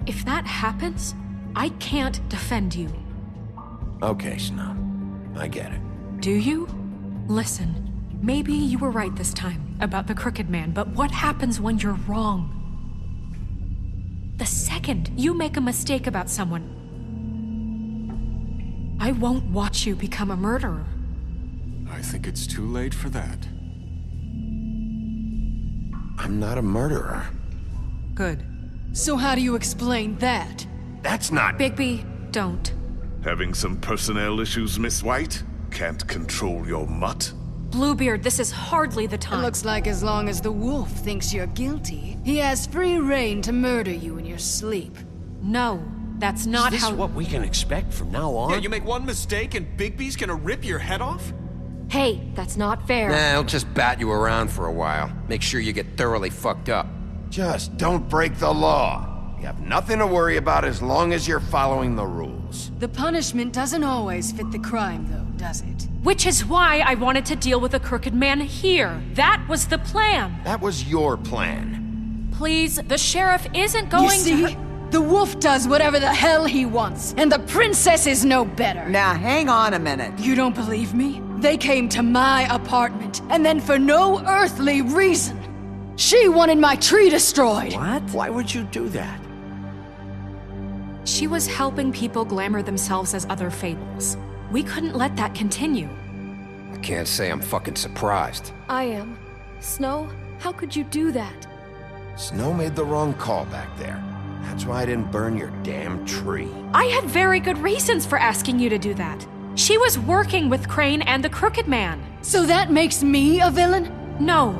[SPEAKER 3] If that happens, I can't defend you.
[SPEAKER 2] Okay, Snow. I get it.
[SPEAKER 3] Do you? Listen, maybe you were right this time about the crooked man, but what happens when you're wrong? The second you make a mistake about someone, I won't watch you become a murderer.
[SPEAKER 7] I think it's too late for that.
[SPEAKER 2] I'm not a murderer.
[SPEAKER 3] Good.
[SPEAKER 14] So how do you explain that?
[SPEAKER 2] That's not...
[SPEAKER 3] Bigby, don't.
[SPEAKER 7] Having some personnel issues, Miss White? Can't control your mutt?
[SPEAKER 3] Bluebeard, this is hardly the time.
[SPEAKER 14] It looks like as long as the wolf thinks you're guilty, he has free reign to murder you in your sleep.
[SPEAKER 3] No, that's not
[SPEAKER 13] Is this
[SPEAKER 3] how...
[SPEAKER 13] what we can expect from now on?
[SPEAKER 9] Yeah, you make one mistake and Bigby's gonna rip your head off?
[SPEAKER 11] Hey, that's not fair.
[SPEAKER 13] Nah, he'll just bat you around for a while. Make sure you get thoroughly fucked up.
[SPEAKER 2] Just don't break the law. You have nothing to worry about as long as you're following the rules.
[SPEAKER 14] The punishment doesn't always fit the crime, though, does it?
[SPEAKER 3] Which is why I wanted to deal with the crooked man here. That was the plan.
[SPEAKER 2] That was your plan.
[SPEAKER 3] Please, the sheriff isn't going
[SPEAKER 14] You see?
[SPEAKER 3] to...
[SPEAKER 14] The wolf does whatever the hell he wants, and the princess is no better.
[SPEAKER 4] Now, hang on a minute.
[SPEAKER 14] You don't believe me? They came to my apartment, and then for no earthly reason, she wanted my tree destroyed.
[SPEAKER 9] What? Why would you do that?
[SPEAKER 3] She was helping people glamour themselves as other fables. We couldn't let that continue.
[SPEAKER 13] I can't say I'm fucking surprised.
[SPEAKER 15] I am. Snow, how could you do that?
[SPEAKER 2] Snow made the wrong call back there. That's why I didn't burn your damn tree.
[SPEAKER 3] I had very good reasons for asking you to do that. She was working with Crane and the Crooked Man.
[SPEAKER 14] So that makes me a villain?
[SPEAKER 3] No,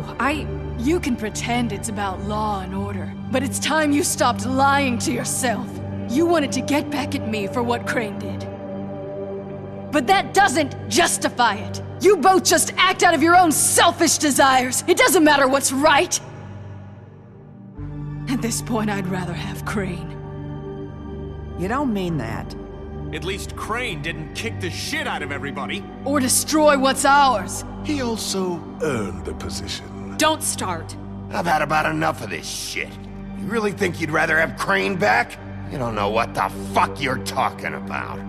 [SPEAKER 14] You can pretend it's about law and order, but it's time you stopped lying to yourself. You wanted to get back at me for what Crane did. But that doesn't justify it. You both just act out of your own selfish desires. It doesn't matter what's right. At this point, I'd rather have Crane.
[SPEAKER 4] You don't mean that.
[SPEAKER 9] At least Crane didn't kick the shit out of everybody.
[SPEAKER 14] Or destroy what's ours.
[SPEAKER 16] He also earned the position.
[SPEAKER 3] Don't start.
[SPEAKER 2] I've had about enough of this shit. You really think you'd rather have Crane back? You don't know what the fuck you're talking about.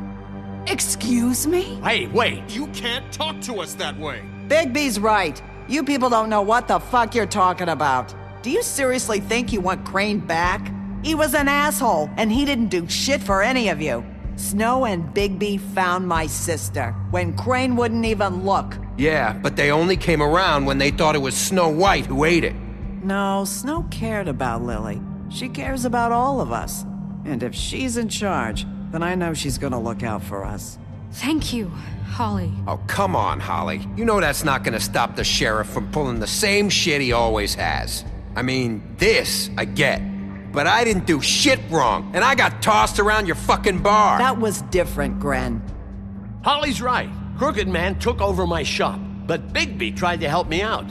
[SPEAKER 14] Excuse me?
[SPEAKER 9] Hey, wait. You can't talk to us that way.
[SPEAKER 4] Bigby's right. You people don't know what the fuck you're talking about. Do you seriously think you want Crane back? He was an asshole, and he didn't do shit for any of you. Snow and Bigby found my sister, when Crane wouldn't even look.
[SPEAKER 13] Yeah, but they only came around when they thought it was Snow White who ate it.
[SPEAKER 4] No, Snow cared about Lily. She cares about all of us. And if she's in charge, then I know she's gonna look out for us.
[SPEAKER 3] Thank you, Holly.
[SPEAKER 13] Oh, come on, Holly. You know that's not gonna stop the sheriff from pulling the same shit he always has. I mean, this, I get. But I didn't do shit wrong, and I got tossed around your fucking bar.
[SPEAKER 4] That was different, Gren.
[SPEAKER 17] Holly's right. Crooked Man took over my shop, but Bigby tried to help me out.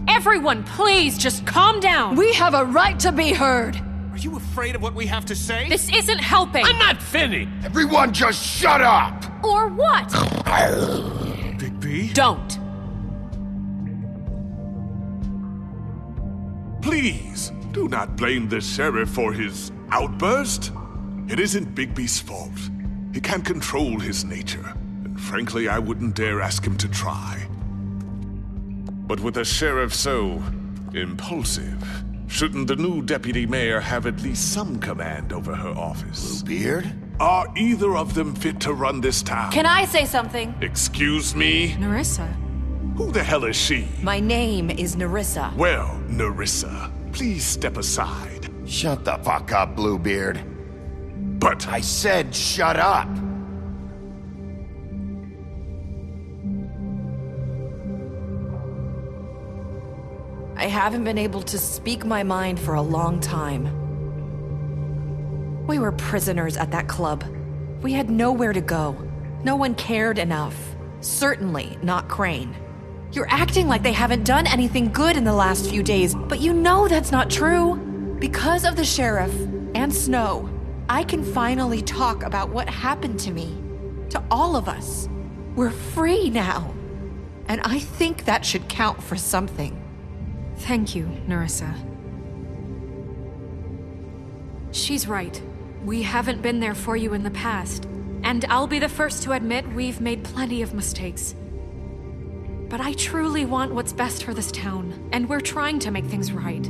[SPEAKER 3] Everyone, please, just calm down.
[SPEAKER 14] We have a right to be heard.
[SPEAKER 9] Are you afraid of what we have to say?
[SPEAKER 3] This isn't helping.
[SPEAKER 17] I'm not finished.
[SPEAKER 2] Everyone just shut up!
[SPEAKER 3] Or what?
[SPEAKER 16] Bigby?
[SPEAKER 3] Don't.
[SPEAKER 16] Please, do not blame the sheriff for his outburst. It isn't Bigby's fault. He can't control his nature, and frankly, I wouldn't dare ask him to try. But with a sheriff so impulsive, shouldn't the new deputy mayor have at least some command over her office?
[SPEAKER 2] Bluebeard?
[SPEAKER 16] Are either of them fit to run this town?
[SPEAKER 15] Can I say something?
[SPEAKER 16] Excuse me?
[SPEAKER 3] Narissa.
[SPEAKER 16] Who the hell is she?
[SPEAKER 15] My name is Narissa.
[SPEAKER 16] Well, Narissa, please step aside.
[SPEAKER 2] Shut the fuck up, Bluebeard.
[SPEAKER 16] But
[SPEAKER 2] I said shut up.
[SPEAKER 15] I haven't been able to speak my mind for a long time. We were prisoners at that club. We had nowhere to go. No one cared enough. Certainly not Crane. You're acting like they haven't done anything good in the last few days, but you know that's not true. Because of the sheriff and Snow, I can finally talk about what happened to me. To all of us. We're free now. And I think that should count for something.
[SPEAKER 3] Thank you, Narissa. She's right. We haven't been there for you in the past. And I'll be the first to admit we've made plenty of mistakes. But I truly want what's best for this town, and we're trying to make things right.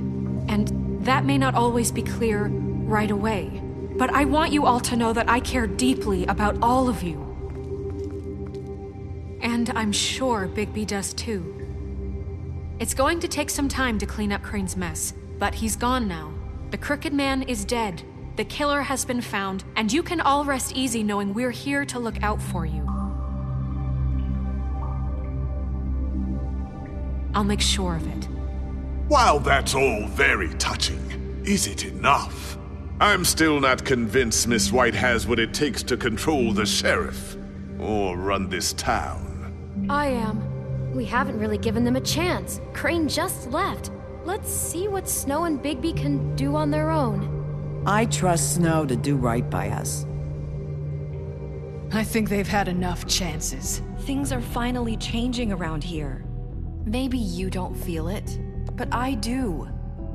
[SPEAKER 3] And that may not always be clear right away. But I want you all to know that I care deeply about all of you. And I'm sure Bigby does too. It's going to take some time to clean up Crane's mess, but he's gone now. The Crooked Man is dead. The killer has been found, and you can all rest easy knowing we're here to look out for you. I'll make sure of it.
[SPEAKER 16] While that's all very touching, is it enough? I'm still not convinced Miss White has what it takes to control the sheriff, or run this town.
[SPEAKER 15] I am. We haven't really given them a chance. Crane just left. Let's see what Snow and Bigby can do on their own.
[SPEAKER 4] I trust Snow to do right by us.
[SPEAKER 14] I think they've had enough chances.
[SPEAKER 11] Things are finally changing around here. Maybe you don't feel it, but I do.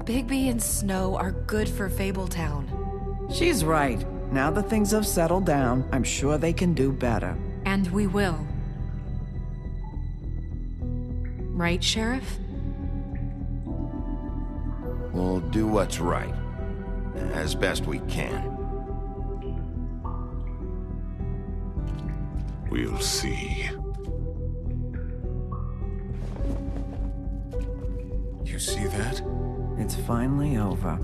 [SPEAKER 11] Bigby and Snow are good for Fabletown.
[SPEAKER 4] She's right. Now that things have settled down, I'm sure they can do better.
[SPEAKER 3] And we will. Right, Sheriff?
[SPEAKER 2] We'll do what's right. As best we can.
[SPEAKER 16] We'll see.
[SPEAKER 18] You see that?
[SPEAKER 19] It's finally over.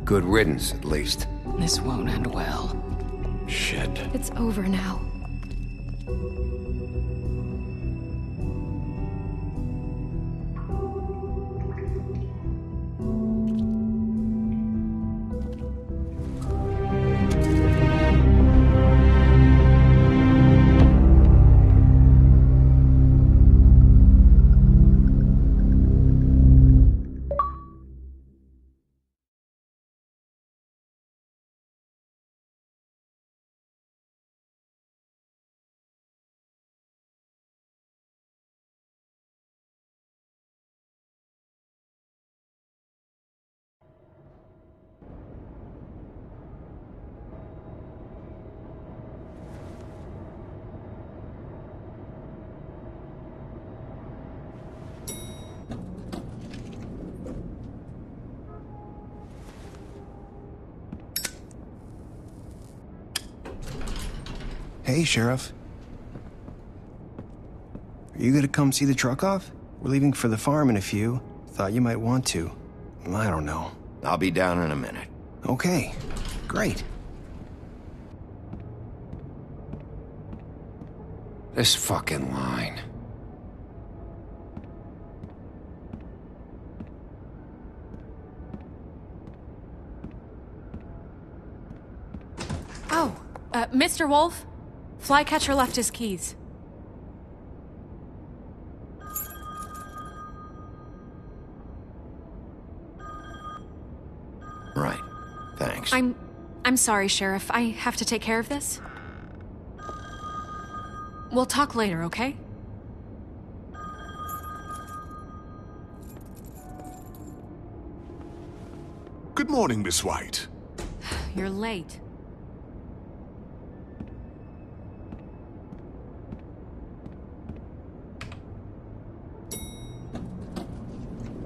[SPEAKER 13] Good riddance, at least.
[SPEAKER 1] This won't end well.
[SPEAKER 6] Shit.
[SPEAKER 1] It's over now.
[SPEAKER 18] Hey, Sheriff. Are you gonna come see the truck off? We're leaving for the farm in a few. Thought you might want to. I don't know.
[SPEAKER 2] I'll be down in a minute.
[SPEAKER 18] Okay, great.
[SPEAKER 13] This fucking line.
[SPEAKER 3] Oh, Mr. Wolf? Flycatcher left his keys.
[SPEAKER 2] Right. Thanks.
[SPEAKER 3] I'm sorry, Sheriff. I have to take care of this. We'll talk later, okay?
[SPEAKER 16] Good morning, Miss White.
[SPEAKER 3] You're late.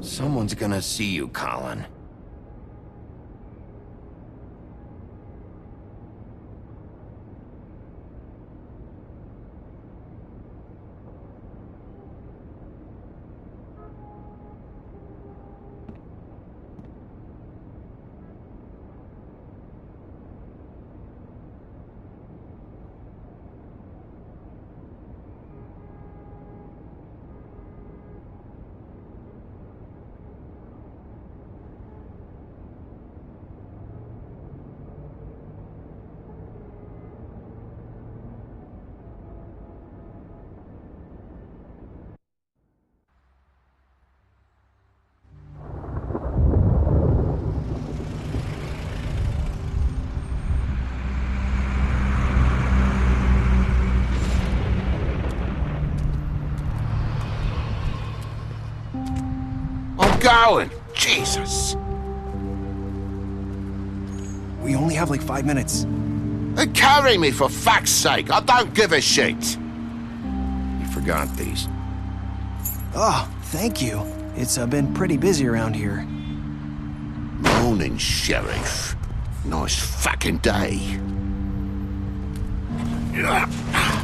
[SPEAKER 2] Someone's gonna see you, Colin. Going! Jesus!
[SPEAKER 18] We only have like 5 minutes.
[SPEAKER 2] Carry me, for fuck's sake! I don't give a shit! You forgot these.
[SPEAKER 18] Oh, thank you. It's been pretty busy around here.
[SPEAKER 2] Morning, Sheriff. Nice fucking day.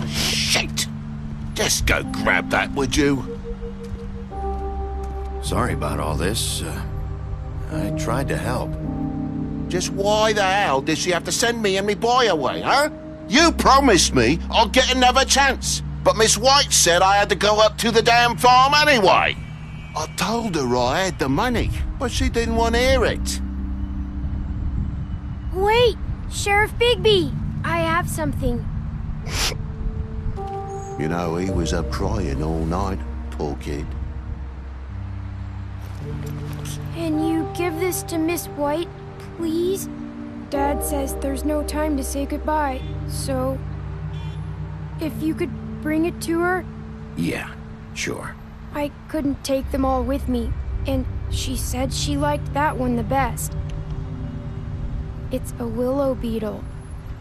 [SPEAKER 2] Shit! Just go grab that, would you? Sorry about all this. I tried to help. Just why the hell did she have to send me and me boy away, huh? You promised me I'd get another chance, but Miss White said I had to go up to the damn farm anyway. I told her I had the money, but she didn't want to hear it.
[SPEAKER 20] Wait! Sheriff Bigby! I have something.
[SPEAKER 2] You know, he was up crying all night, poor kid.
[SPEAKER 20] Can you give this to Miss White, please? Dad says there's no time to say goodbye, so... if you could bring it to her?
[SPEAKER 2] Yeah, sure.
[SPEAKER 20] I couldn't take them all with me, and she said she liked that one the best. It's a willow beetle.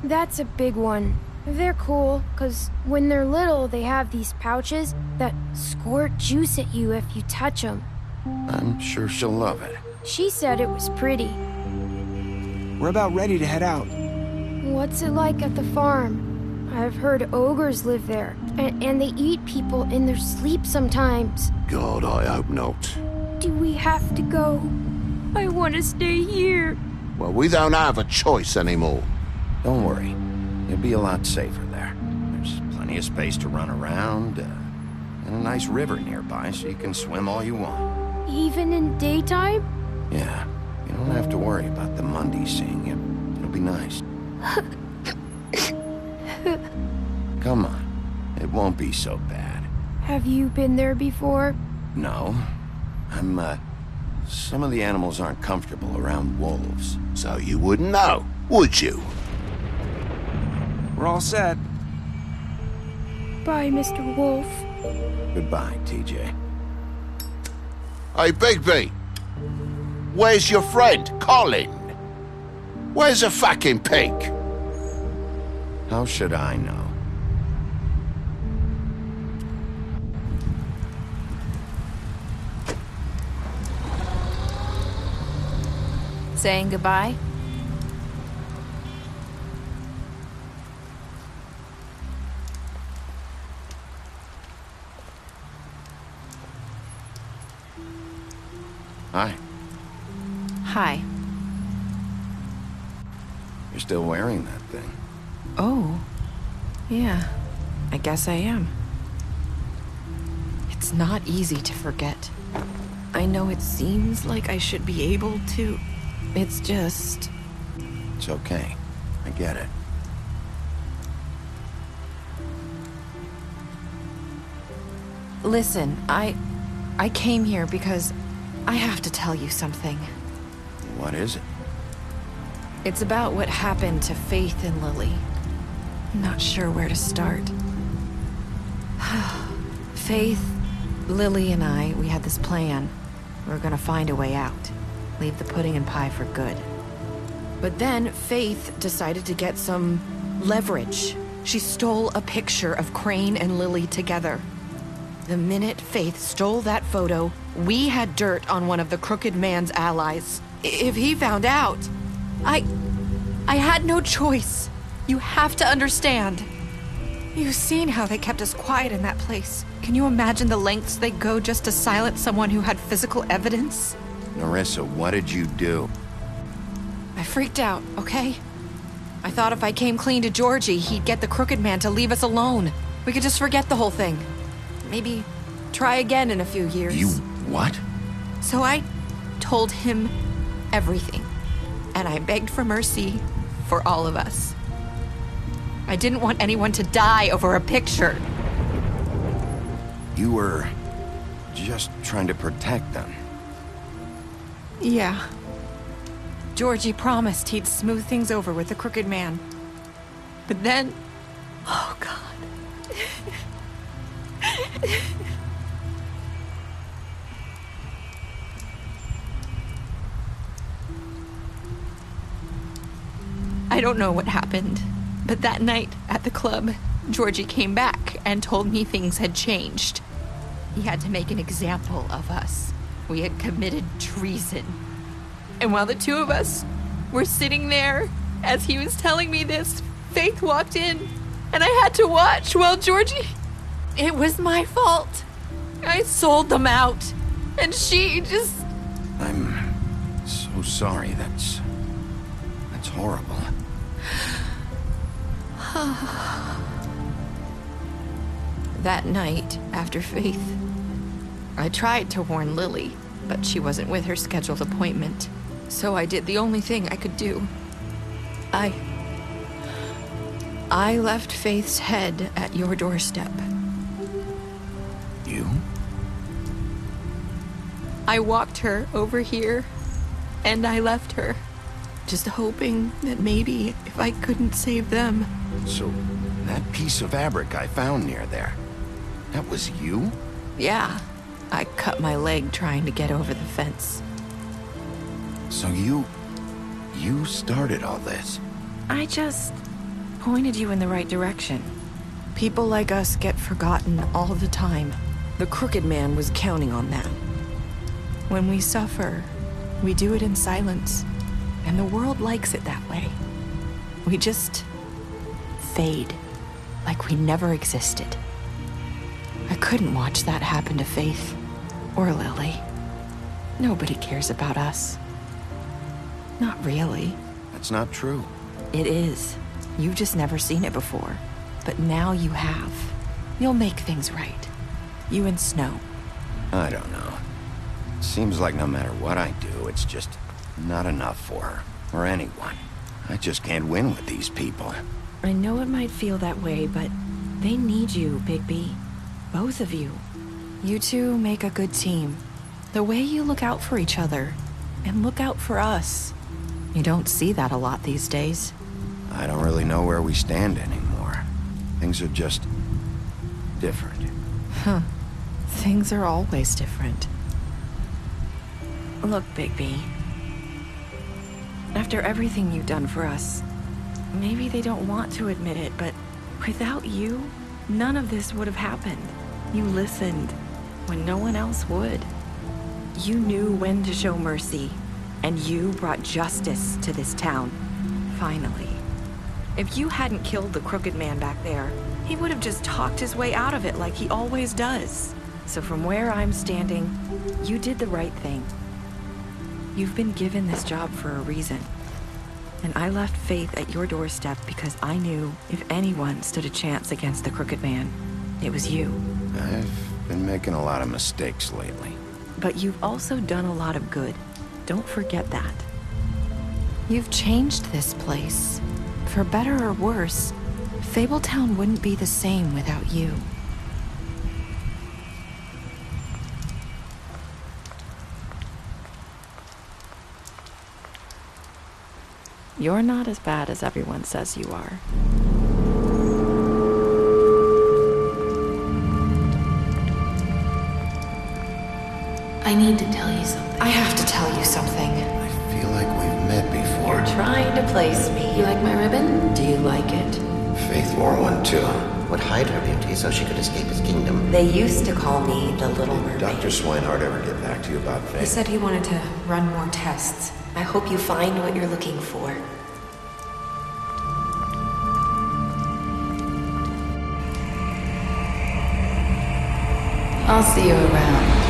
[SPEAKER 20] That's a big one. They're cool, 'cause when they're little, they have these pouches that squirt juice at you if you touch them.
[SPEAKER 2] I'm sure she'll love it.
[SPEAKER 20] She said it was pretty.
[SPEAKER 18] We're about ready to head out.
[SPEAKER 20] What's it like at the farm? I've heard ogres live there, and they eat people in their sleep sometimes.
[SPEAKER 2] God, I hope not.
[SPEAKER 20] Do we have to go? I want to stay here.
[SPEAKER 2] Well, we don't have a choice anymore. Don't worry. You'll be a lot safer there. There's plenty of space to run around, and a nice river nearby so you can swim all you want.
[SPEAKER 20] Even in daytime?
[SPEAKER 2] Yeah, you don't have to worry about the Mundies seeing you. It'll be nice. Come on. It won't be so bad.
[SPEAKER 20] Have you been there before?
[SPEAKER 2] No. Some of the animals aren't comfortable around wolves. So you wouldn't know, would you?
[SPEAKER 18] We're all set.
[SPEAKER 20] Bye, Mr. Wolf.
[SPEAKER 2] Goodbye, TJ.
[SPEAKER 21] Hey, Bigby. Where's your friend, Colin? Where's the fucking pig?
[SPEAKER 2] How should I know?
[SPEAKER 15] Saying goodbye?
[SPEAKER 2] Hi.
[SPEAKER 15] Hi.
[SPEAKER 2] You're still wearing that thing.
[SPEAKER 15] Oh. Yeah. I guess I am. It's not easy to forget. I know it seems like I should be able to. It's just...
[SPEAKER 2] It's okay. I get it.
[SPEAKER 15] Listen, I came here because I have to tell you something.
[SPEAKER 2] What is it?
[SPEAKER 15] It's about what happened to Faith and Lily. I'm not sure where to start. Faith, Lily, and I, we had this plan. We were gonna find a way out. Leave the pudding and pie for good. But then Faith decided to get some leverage. She stole a picture of Crane and Lily together. The minute Faith stole that photo, we had dirt on one of the Crooked Man's allies. If he found out, I had no choice. You have to understand. You've seen how they kept us quiet in that place. Can you imagine the lengths they go just to silence someone who had physical evidence?
[SPEAKER 2] Narissa, what did you do?
[SPEAKER 15] I freaked out, okay? I thought if I came clean to Georgie, he'd get the Crooked Man to leave us alone. We could just forget the whole thing. Maybe try again in a few years.
[SPEAKER 2] You what?
[SPEAKER 15] So I told him everything. And I begged for mercy for all of us. I didn't want anyone to die over a picture.
[SPEAKER 2] You were just trying to protect them.
[SPEAKER 15] Yeah. Georgie promised he'd smooth things over with the Crooked Man. But then... Oh, God. I don't know what happened, but that night at the club, Georgie came back and told me things had changed. He had to make an example of us. We had committed treason. And while the two of us were sitting there, as he was telling me this, Faith walked in, and I had to watch while Georgie... It was my fault. I sold them out, and she just...
[SPEAKER 2] I'm so sorry. That's horrible.
[SPEAKER 15] That night, after Faith, I tried to warn Lily, but she wasn't with her scheduled appointment. So I did the only thing I could do. I left Faith's head at your doorstep.
[SPEAKER 2] You?
[SPEAKER 15] I walked her over here, and I left her, just hoping that maybe if I couldn't save them.
[SPEAKER 2] So, that piece of fabric I found near there, that was you?
[SPEAKER 15] Yeah, I cut my leg trying to get over the fence.
[SPEAKER 2] So you started all this?
[SPEAKER 15] I just pointed you in the right direction. People like us get forgotten all the time. The Crooked Man was counting on that. When we suffer, we do it in silence, and the world likes it that way. We just fade, like we never existed. I couldn't watch that happen to Faith, or Lily. Nobody cares about us. Not really.
[SPEAKER 2] That's not true.
[SPEAKER 15] It is. You've just never seen it before. But now you have. You'll make things right. You and Snow.
[SPEAKER 2] I don't know. Seems like no matter what I do, it's just not enough for her, or anyone. I just can't win with these people.
[SPEAKER 15] I know it might feel that way, but they need you, Bigby. Both of you. You two make a good team. The way you look out for each other, and look out for us. You don't see that a lot these days.
[SPEAKER 2] I don't really know where we stand anymore. Things are just different.
[SPEAKER 15] Huh. Things are always different. Look, Bigby. After everything you've done for us, maybe they don't want to admit it, but without you, none of this would have happened. You listened when no one else would. You knew when to show mercy, and you brought justice to this town. Finally. If you hadn't killed the Crooked Man back there, he would have just talked his way out of it like he always does. So from where I'm standing, you did the right thing. You've been given this job for a reason. And I left Faith at your doorstep because I knew if anyone stood a chance against the Crooked Man, it was you.
[SPEAKER 2] I've been making a lot of mistakes lately.
[SPEAKER 15] But you've also done a lot of good. Don't forget that. You've changed this place. For better or worse, Fabletown wouldn't be the same without you. You're not as bad as everyone says you are.
[SPEAKER 1] I need to tell you something.
[SPEAKER 15] I have to tell you something.
[SPEAKER 2] I feel like we've met before.
[SPEAKER 1] You're trying to place me. You like my ribbon? Do you like it?
[SPEAKER 8] Faith wore one too. Would hide her beauty so she could escape his kingdom.
[SPEAKER 11] They used to call me the Little Mermaid.
[SPEAKER 2] Did Dr. Swinehart ever get back to you about Faith?
[SPEAKER 11] He said he wanted to run more tests. I hope you find what you're looking for.
[SPEAKER 1] I'll see you around.